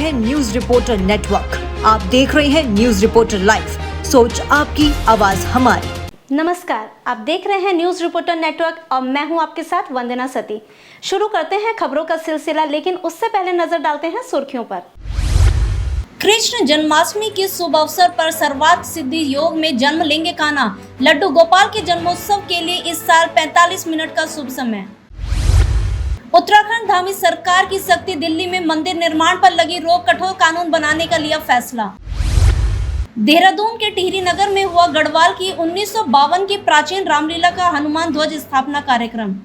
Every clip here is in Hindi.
हैं न्यूज रिपोर्टर नेटवर्क। आप देख रहे हैं न्यूज रिपोर्टर लाइव, सोच आपकी, आवाज हमारी। नमस्कार, आप देख रहे हैं न्यूज रिपोर्टर नेटवर्क और मैं हूं आपके साथ वंदना सती। शुरू करते हैं खबरों का सिलसिला, लेकिन उससे पहले नजर डालते हैं सुर्खियों पर। कृष्ण जन्माष्टमी के शुभ अवसर पर सर्वार्थ सिद्धि योग में जन्म लेंगे कान्हा। लड्डू गोपाल के जन्मोत्सव के लिए इस साल 45 मिनट का शुभ समय। उत्तराखंड धामी सरकार की शक्ति, दिल्ली में मंदिर निर्माण पर लगी रोक, कठोर कानून बनाने का लिया फैसला। देहरादून के टिहरी नगर में हुआ गढ़वाल की 1952 की प्राचीन रामलीला का हनुमान ध्वज स्थापना कार्यक्रम।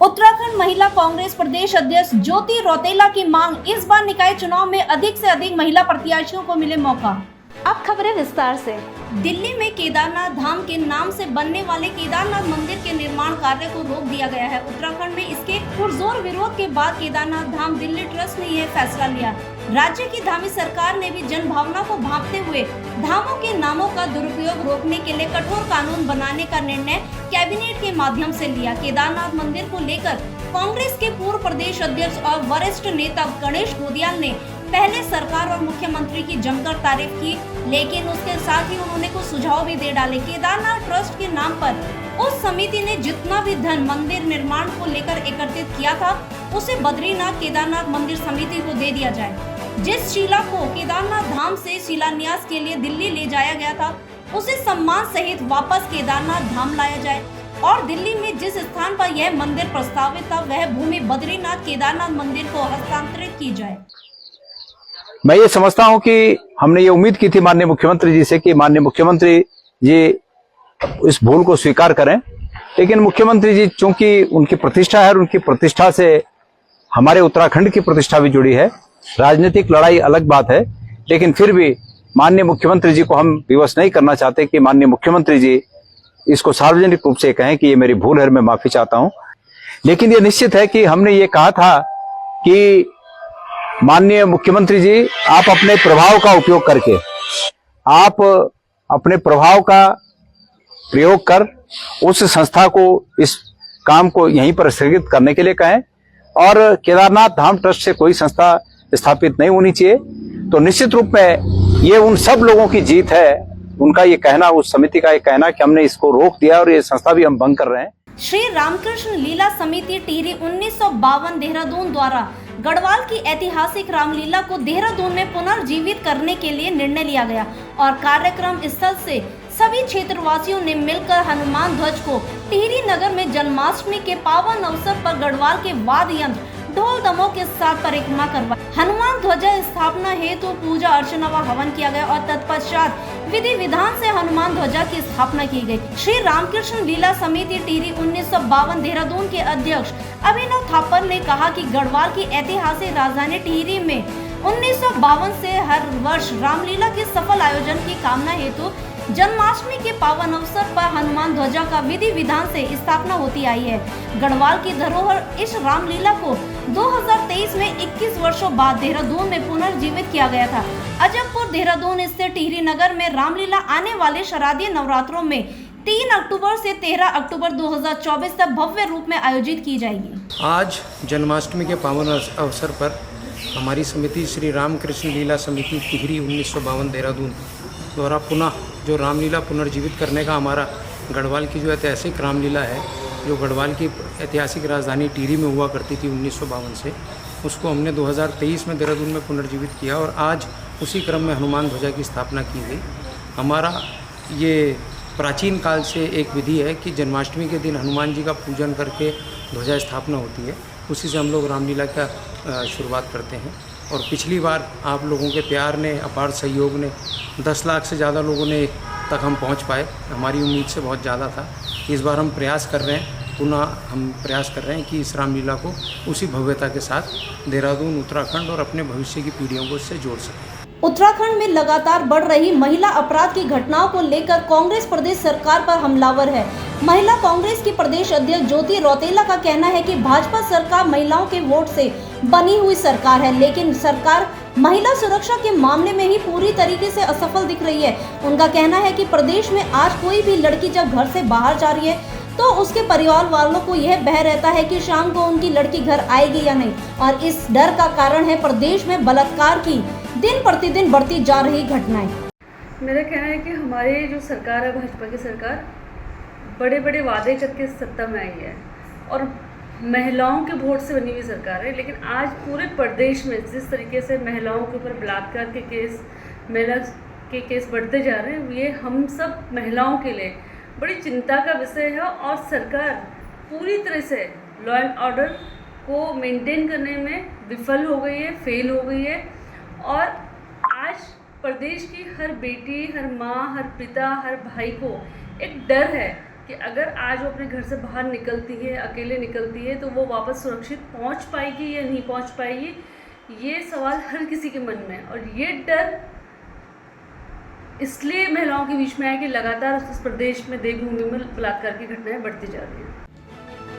उत्तराखंड महिला कांग्रेस प्रदेश अध्यक्ष ज्योति रौतेला की मांग, इस बार निकाय चुनाव में अधिक से अधिक महिला प्रत्याशियों को मिले मौका। अब खबरें विस्तार से। दिल्ली में केदारनाथ धाम के नाम से बनने वाले केदारनाथ मंदिर के निर्माण कार्य को रोक दिया गया है। उत्तराखंड में इसके पुरजोर विरोध के बाद केदारनाथ धाम दिल्ली ट्रस्ट ने यह फैसला लिया। राज्य की धामी सरकार ने भी जन भावना को भांपते हुए धामों के नामों का दुरुपयोग रोकने के लिए कठोर कानून बनाने का निर्णय कैबिनेट के माध्यम से लिया। केदारनाथ मंदिर को लेकर कांग्रेस के पूर्व प्रदेश अध्यक्ष और वरिष्ठ नेता गणेश गोदियाल ने पहले सरकार और मुख्यमंत्री की जमकर तारीफ की, लेकिन उसके साथ ही उन्होंने कुछ सुझाव भी दे डाले। केदारनाथ ट्रस्ट के नाम पर उस समिति ने जितना भी धन मंदिर निर्माण को लेकर एकत्रित किया था, उसे बद्रीनाथ केदारनाथ मंदिर समिति को दे दिया जाए। जिस शिला को केदारनाथ धाम से शिलान्यास के लिए दिल्ली ले जाया गया था, उसे सम्मान सहित वापस केदारनाथ धाम लाया जाए और दिल्ली में जिस स्थान पर यह मंदिर प्रस्तावित था, वह भूमि बद्रीनाथ केदारनाथ मंदिर को हस्तांतरित की जाए। मैं ये समझता हूं कि हमने ये उम्मीद की थी माननीय मुख्यमंत्री जी से कि माननीय मुख्यमंत्री जी इस भूल को स्वीकार करें, लेकिन मुख्यमंत्री जी चूंकि उनकी प्रतिष्ठा है और उनकी प्रतिष्ठा से हमारे उत्तराखंड की प्रतिष्ठा भी जुड़ी है, राजनीतिक लड़ाई अलग बात है, लेकिन फिर भी माननीय मुख्यमंत्री जी को हम विवश नहीं करना चाहते कि माननीय मुख्यमंत्री जी इसको सार्वजनिक रूप से कहें कि ये मेरी भूल है, मैं माफी चाहता हूं। लेकिन ये निश्चित है कि हमने ये कहा था कि माननीय मुख्यमंत्री जी, आप अपने प्रभाव का उपयोग करके, आप अपने प्रभाव का प्रयोग कर उस संस्था को इस काम को यहीं पर स्थगित करने के लिए कहें और केदारनाथ धाम ट्रस्ट से कोई संस्था स्थापित नहीं होनी चाहिए। तो निश्चित रूप में ये उन सब लोगों की जीत है, उनका ये कहना, उस समिति का ये कहना कि हमने इसको रोक दिया और ये संस्था भी हम भंग कर रहे हैं। श्री रामकृष्ण लीला समिति टिहरी 1952 देहरादून द्वारा गढ़वाल की ऐतिहासिक रामलीला को देहरादून में पुनर्जीवित करने के लिए निर्णय लिया गया और कार्यक्रम स्थल से सभी क्षेत्रवासियों ने मिलकर हनुमान ध्वज को टिहरी नगर में जन्माष्टमी के पावन अवसर पर गढ़वाल के वाद्य यंत्र ढोल दमों के साथ परिक्रमा करवाई। हनुमान ध्वजा स्थापना हेतु पूजा अर्चना व हवन किया गया और तत्पश्चात विधि विधान से हनुमान ध्वजा की स्थापना की गई। श्री रामकृष्ण लीला समिति टिहरी 1952 देहरादून के अध्यक्ष अभिनव थापर ने कहा कि गढ़वाल की ऐतिहासिक राजधानी टिहरी में 1952 से हर वर्ष रामलीला के सफल आयोजन की कामना हेतु जन्माष्टमी के पावन अवसर पर हनुमान ध्वजा का विधि विधान से स्थापना होती आई है। गढ़वाल की धरोहर इस रामलीला को 2023 में 21 वर्षों बाद देहरादून में पुनर्जीवित किया गया था। अजबपुर देहरादून स्थित टिहरी नगर में रामलीला आने वाले शारदीय नवरात्रों में 3 अक्टूबर से 13 अक्टूबर 2024 तक भव्य रूप में आयोजित की जाएगी। आज जन्माष्टमी के पावन अवसर पर हमारी समिति श्री रामकृष्ण लीला समिति टिहरी 1952 देहरादून द्वारा पुनः जो रामलीला पुनर्जीवित करने का हमारा गढ़वाल की जो ऐतिहासिक रामलीला है, जो गढ़वाल की ऐतिहासिक राजधानी टिहरी में हुआ करती थी 1952 से, उसको हमने 2023 में देहरादून में पुनर्जीवित किया और आज उसी क्रम में हनुमान ध्वजा की स्थापना की गई। हमारा ये प्राचीन काल से एक विधि है कि जन्माष्टमी के दिन हनुमान जी का पूजन करके ध्वजा स्थापना होती है, उसी से हम लोग रामलीला का शुरुआत करते हैं। और पिछली बार आप लोगों के प्यार ने, अपार सहयोग ने 10 लाख से ज़्यादा लोगों ने तक हम पहुंच पाए, हमारी उम्मीद से बहुत ज़्यादा था। इस बार हम प्रयास कर रहे हैं, पुनः हम प्रयास कर रहे हैं कि इस रामलीला को उसी भव्यता के साथ देहरादून, उत्तराखंड और अपने भविष्य की पीढ़ियों को इससे जोड़ सकें। उत्तराखंड में लगातार बढ़ रही महिला अपराध की घटनाओं को लेकर कांग्रेस प्रदेश सरकार पर हमलावर है। महिला कांग्रेस की प्रदेश अध्यक्ष ज्योति रौतेला का कहना है कि भाजपा सरकार महिलाओं के वोट से बनी हुई सरकार है, लेकिन सरकार महिला सुरक्षा के मामले में ही पूरी तरीके से असफल दिख रही है। उनका कहना है कि प्रदेश में आज कोई भी लड़की जब घर से बाहर जा रही है तो उसके परिवार वालों को यह भय रहता है कि शाम को उनकी लड़की घर आएगी या नहीं। और इस डर का कारण है प्रदेश में बलात्कार की दिन प्रतिदिन बढ़ती जा रही घटनाएं। मेरा कहना है कि हमारी जो सरकार है, भाजपा की सरकार, बड़े बड़े वादे करके सत्ता में आई है और महिलाओं के वोट से बनी हुई सरकार है। लेकिन आज पूरे प्रदेश में जिस तरीके से महिलाओं के ऊपर बलात्कार के केस, महिला के केस बढ़ते जा रहे हैं, ये हम सब महिलाओं के लिए बड़ी चिंता का विषय है। और सरकार पूरी तरह से लॉ एंड ऑर्डर को मेंटेन करने में विफल हो गई है, फेल हो गई है। और आज प्रदेश की हर बेटी, हर माँ, हर पिता, हर भाई को एक डर है कि अगर आज वो अपने घर से बाहर निकलती है, अकेले निकलती है, तो वो वापस सुरक्षित पहुंच पाएगी या नहीं पहुंच पाएगी, ये सवाल हर किसी के मन में है। और ये डर इसलिए महिलाओं के बीच में है कि लगातार इस प्रदेश में देवभूमि में बलात्कार की घटनाएं बढ़ती जा रही हैं।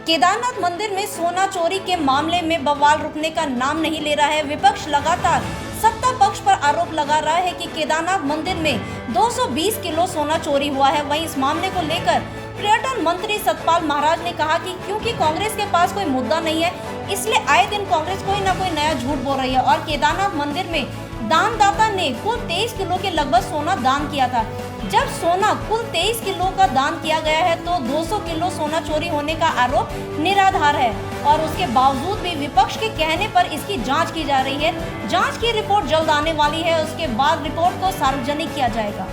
केदारनाथ मंदिर में सोना चोरी के मामले में बवाल रुकने का नाम नहीं ले रहा है। विपक्ष लगातार सत्ता पक्ष पर आरोप लगा रहा है कि केदारनाथ मंदिर में 220 किलो सोना चोरी हुआ है। वहीं इस मामले को लेकर पर्यटन मंत्री सतपाल महाराज ने कहा कि क्योंकि कांग्रेस के पास कोई मुद्दा नहीं है, इसलिए आए दिन कांग्रेस कोई ना कोई नया झूठ बोल रही है। और केदारनाथ मंदिर में दानदाता ने कुल 23 किलो के लगभग सोना दान किया था। जब सोना कुल 23 किलो का दान किया गया है तो 200 किलो सोना चोरी होने का आरोप निराधार है। और उसके बावजूद भी विपक्ष के कहने पर इसकी जांच की जा रही है। जांच की रिपोर्ट जल्द आने वाली है, उसके बाद रिपोर्ट को सार्वजनिक किया जाएगा।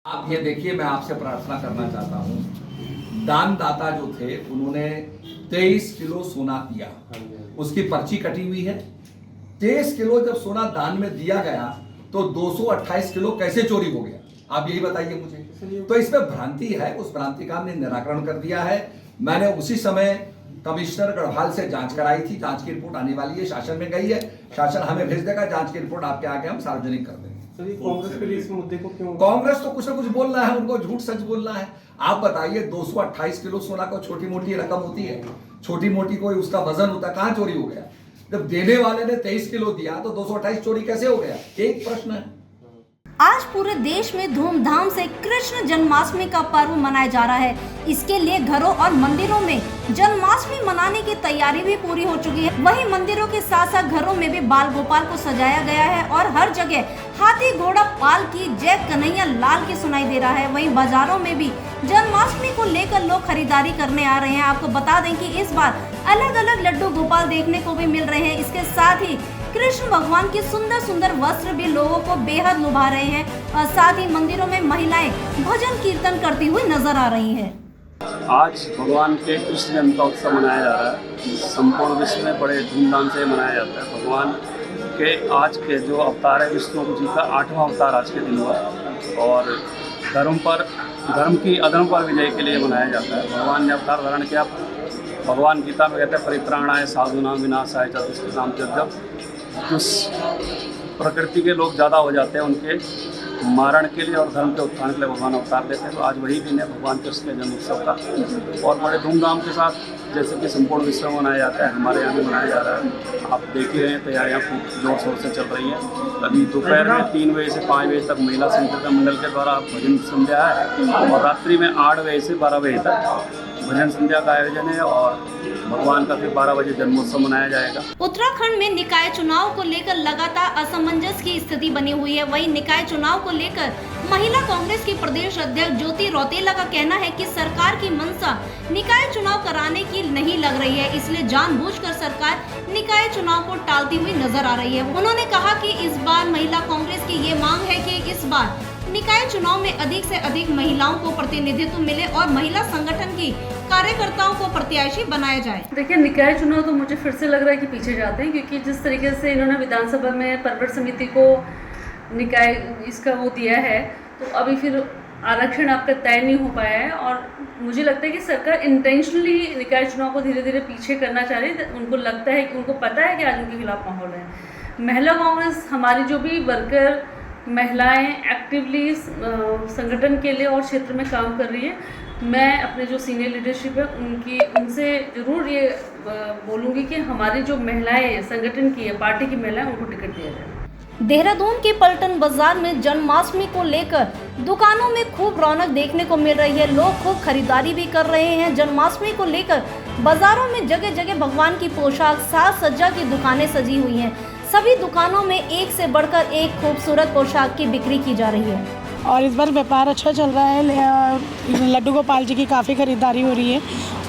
आप ये देखिए, मैं आपसे प्रार्थना करना चाहता हूँ, दानदाता जो थे उन्होंने 23 किलो सोना दिया, उसकी पर्ची कटी हुई है। 23 किलो जब सोना दान में दिया गया तो 228 किलो कैसे चोरी हो गया, आप यही बताइए मुझे। तो इसमें भ्रांति है, उस भ्रांति का हमने निराकरण कर दिया है। मैंने उसी समय कमिश्नर गढ़वाल से जांच कराई थी, जांच की रिपोर्ट आने वाली है, शासन में गई है, शासन हमें भेज देगा, जांच की रिपोर्ट आपके आगे हम सार्वजनिक कर देंगे। कांग्रेस के लिए इस मुद्दे को क्यों? कांग्रेस तो कुछ ना कुछ बोलना है, उनको झूठ सच बोलना है। आप बताइए, 228 किलो सोना को छोटी मोटी रकम होती है, छोटी मोटी कोई उसका वजन होता है, कहां चोरी हो गया? जब देने वाले ने 23 किलो दिया तो 228 चोरी कैसे हो गया? एक प्रश्न है। आज पूरे देश में धूमधाम से कृष्ण जन्माष्टमी का पर्व मनाया जा रहा है। इसके लिए घरों और मंदिरों में जन्माष्टमी मनाने की तैयारी भी पूरी हो चुकी है। वहीं मंदिरों के साथ साथ घरों में भी बाल गोपाल को सजाया गया है और हर जगह हाथी घोड़ा पालकी जय कन्हैया लाल की सुनाई दे रहा है। वहीं बाजारों में भी जन्माष्टमी को लेकर लोग खरीदारी करने आ रहे हैं। आपको बता दें कि इस बार अलग अलग लड्डू गोपाल देखने को भी मिल रहे हैं। इसके साथ ही कृष्ण भगवान की सुंदर सुंदर वस्त्र भी लोगों को बेहद लुभा रहे हैं और साथ ही मंदिरों में महिलाएं भजन कीर्तन करती हुई नजर आ रही हैं। आज भगवान के कृष्ण जन्म का उत्सव मनाया जा रहा है। संपूर्ण विश्व में बड़े धूमधाम से मनाया जाता है। भगवान के आज के जो अवतार है, विष्णु जी का 8वां अवतार आज के दिन हुआ और धर्म की अधर्म पर विजय के लिए मनाया जाता है। भगवान ने अवतार धारण किया। भगवान गीता में कहते हैं, परित्राणाय साधूनां विनाशाय च दुष्कृतां। जब प्रकृति के लोग ज़्यादा हो जाते हैं, उनके मारण के लिए और धर्म के उत्थान के लिए भगवान अवतार लेते हैं। तो आज वही दिन है भगवान कृष्ण के जन्म उत्सव का और बड़े धूमधाम के साथ जैसे कि संपूर्ण विश्व में मनाया जाता है, हमारे यहाँ भी मनाया जा रहा है। आप देख ही रहे हैं, तैयारियाँ खूब जोर शोर से चल रही हैं। अभी दोपहर में 3 बजे से 5 बजे तक महिला संकीर्तन मंडल के द्वारा भजन संध्या है और रात्रि में 8 बजे से 12 बजे तक भजन संध्या का आयोजन है और भगवान का फिर 12 बजे जन्मोत्सव मनाया जाएगा। उत्तराखंड में निकाय चुनाव को लेकर लगातार असमंजस की स्थिति बनी हुई है। वहीं निकाय चुनाव को लेकर महिला कांग्रेस की प्रदेश अध्यक्ष ज्योति रौतेला का कहना है कि सरकार की मंशा निकाय चुनाव कराने की नहीं लग रही है, इसलिए जानबूझकर सरकार निकाय चुनाव को टालती हुई नजर आ रही है। उन्होंने कहा कि इस बार महिला कांग्रेस की ये मांग है कि इस बार निकाय चुनाव में अधिक से अधिक महिलाओं को प्रतिनिधित्व मिले और महिला संगठन की कार्यकर्ताओं को प्रत्याशी बनाया जाए। देखिए, निकाय चुनाव तो मुझे फिर से लग रहा है कि पीछे जाते हैं, क्योंकि जिस तरीके से इन्होंने विधानसभा में पर्वत समिति को निकाय इसका वो दिया है, तो अभी फिर आरक्षण आपका तय नहीं हो पाया है। और मुझे लगता है कि सरकार इंटेंशनली निकाय चुनाव को धीरे धीरे पीछे करना चाह रही है। उनको लगता है कि उनको पता है कि आज उनके खिलाफ माहौल है। महिला कांग्रेस हमारी जो भी वर्कर महिलाएं एक्टिवली संगठन के लिए और क्षेत्र में काम कर रही है, मैं अपने जो सीनियर लीडरशिप है उनसे ज़रूर ये बोलूँगी कि हमारी जो महिलाएं संगठन की है, पार्टी की महिलाएं, उनको टिकट दिया जाए। देहरादून के पलटन बाजार में जन्माष्टमी को लेकर दुकानों में खूब रौनक देखने को मिल रही है। लोग खूब खरीदारी भी कर रहे हैं। जन्माष्टमी को लेकर बाजारों में जगह जगह भगवान की पोशाक, साज सज्जा की दुकानें सजी हुई हैं। सभी दुकानों में एक से बढ़कर एक खूबसूरत पोशाक की बिक्री की जा रही है और इस बार व्यापार अच्छा चल रहा है। लड्डू गोपाल जी की काफ़ी खरीदारी हो रही है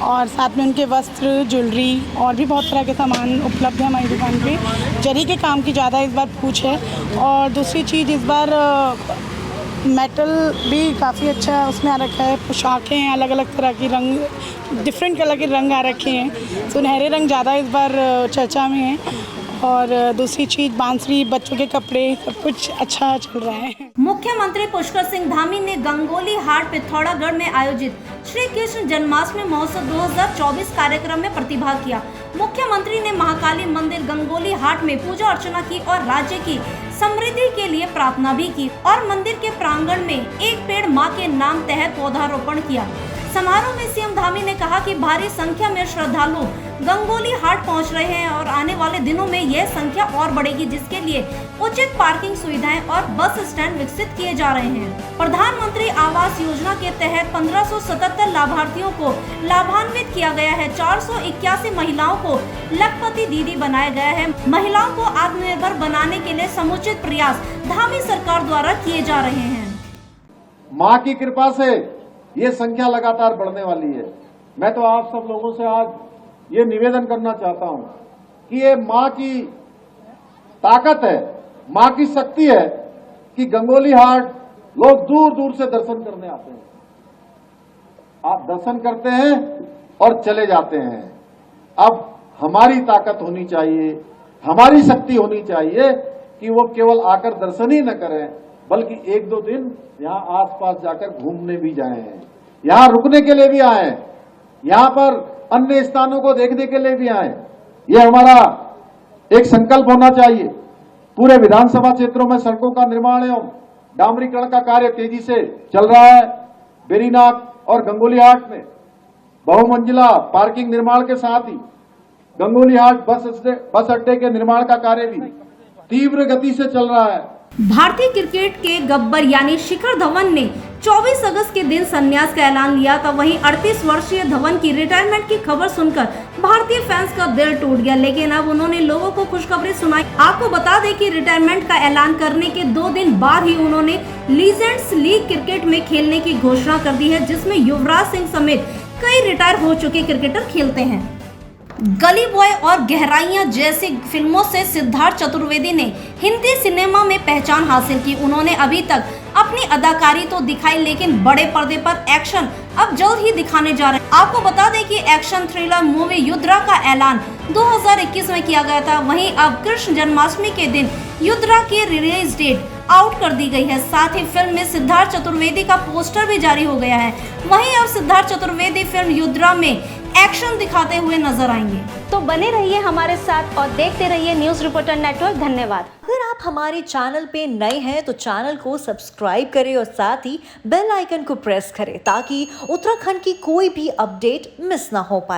और साथ में उनके वस्त्र, ज्वेलरी और भी बहुत तरह के सामान उपलब्ध है हमारी दुकान पे। जरी के काम की ज़्यादा इस बार पूछ है और दूसरी चीज़ इस बार मेटल भी काफ़ी अच्छा उसमें आ रखा है। पोशाकें अलग अलग तरह की रंग, डिफरेंट कलर के रंग आ रखे हैं। सुनहरे रंग ज़्यादा इस बार चर्चा में है और दूसरी चीज बांसुरी, बच्चों के कपड़े, सब कुछ अच्छा चल रहा है। मुख्यमंत्री पुष्कर सिंह धामी ने गंगोली हाट पिथौरागढ़ में आयोजित श्री कृष्ण जन्माष्टमी महोत्सव 2024 कार्यक्रम में प्रतिभाग किया। मुख्यमंत्री ने महाकाली मंदिर गंगोली हाट में पूजा अर्चना की और राज्य की समृद्धि के लिए प्रार्थना भी की और मंदिर के प्रांगण में एक पेड़ मां के नाम तहत पौधारोपण किया। समारोह में सीएम धामी ने कहा कि भारी संख्या में श्रद्धालु गंगोली हाट पहुंच रहे हैं और आने वाले दिनों में यह संख्या और बढ़ेगी, जिसके लिए उचित पार्किंग सुविधाएं और बस स्टैंड विकसित किए जा रहे हैं। प्रधानमंत्री आवास योजना के तहत 1577 लाभार्थियों को लाभान्वित किया गया है। 481 महिलाओं को लखपति दीदी बनाया गया है। महिलाओं को आत्मनिर्भर बनाने के लिए समुचित प्रयास धामी सरकार द्वारा किए जा रहे हैं। माँ की कृपा से ये संख्या लगातार बढ़ने वाली है। मैं तो आप सब लोगों से आज ये निवेदन करना चाहता हूं कि ये माँ की ताकत है, माँ की शक्ति है कि गंगोली हाट लोग दूर दूर से दर्शन करने आते हैं। आप दर्शन करते हैं और चले जाते हैं। अब हमारी ताकत होनी चाहिए, हमारी शक्ति होनी चाहिए कि वो केवल आकर दर्शन ही न करें, बल्कि एक दो दिन यहाँ आसपास जाकर घूमने भी जाएं, यहाँ रुकने के लिए भी आए, यहाँ पर अन्य स्थानों को देखने के लिए भी आए। ये हमारा एक संकल्प होना चाहिए। पूरे विधानसभा क्षेत्रों में सड़कों का निर्माण एवं डामरीकरण का कार्य तेजी से चल रहा है। बेरीनाग और गंगोली हाट में बहुमंजिला पार्किंग निर्माण के साथ ही गंगोली हाट बस अड्डे के निर्माण का कार्य भी तीव्र गति से चल रहा है। भारतीय क्रिकेट के गब्बर यानी शिखर धवन ने 24 अगस्त के दिन संन्यास का ऐलान लिया था। वहीं 38 वर्षीय धवन की रिटायरमेंट की खबर सुनकर भारतीय फैंस का दिल टूट गया, लेकिन अब उन्होंने लोगों को खुशखबरी सुनाई। आपको बता दें कि रिटायरमेंट का ऐलान करने के 2 दिन बाद ही उन्होंने लीजेंड्स लीग क्रिकेट में खेलने की घोषणा कर दी है, जिसमें युवराज सिंह समेत कई रिटायर हो चुके क्रिकेटर खेलते हैं। गली बॉय और गहराइयां जैसी फिल्मों से सिद्धार्थ चतुर्वेदी ने हिंदी सिनेमा में पहचान हासिल की। उन्होंने अभी तक अपनी अदाकारी तो दिखाई, लेकिन बड़े पर्दे पर एक्शन अब जल्द ही दिखाने जा रहे हैं। आपको बता दें कि एक्शन थ्रिलर मूवी युद्रा का ऐलान 2021 में किया गया था। वहीं अब कृष्ण जन्माष्टमी के दिन युद्रा की रिलीज डेट आउट कर दी गई है। साथ ही फिल्म में सिद्धार्थ चतुर्वेदी का पोस्टर भी जारी हो गया है। वहीं अब सिद्धार्थ चतुर्वेदी फिल्म युद्रा में एक्शन दिखाते हुए नजर आएंगे। तो बने रहिए हमारे साथ और देखते रहिए न्यूज रिपोर्टर नेटवर्क। धन्यवाद। अगर आप हमारे चैनल पे नए हैं तो चैनल को सब्सक्राइब करें और साथ ही बेल आइकन को प्रेस करें ताकि उत्तराखंड की कोई भी अपडेट मिस ना हो पाए।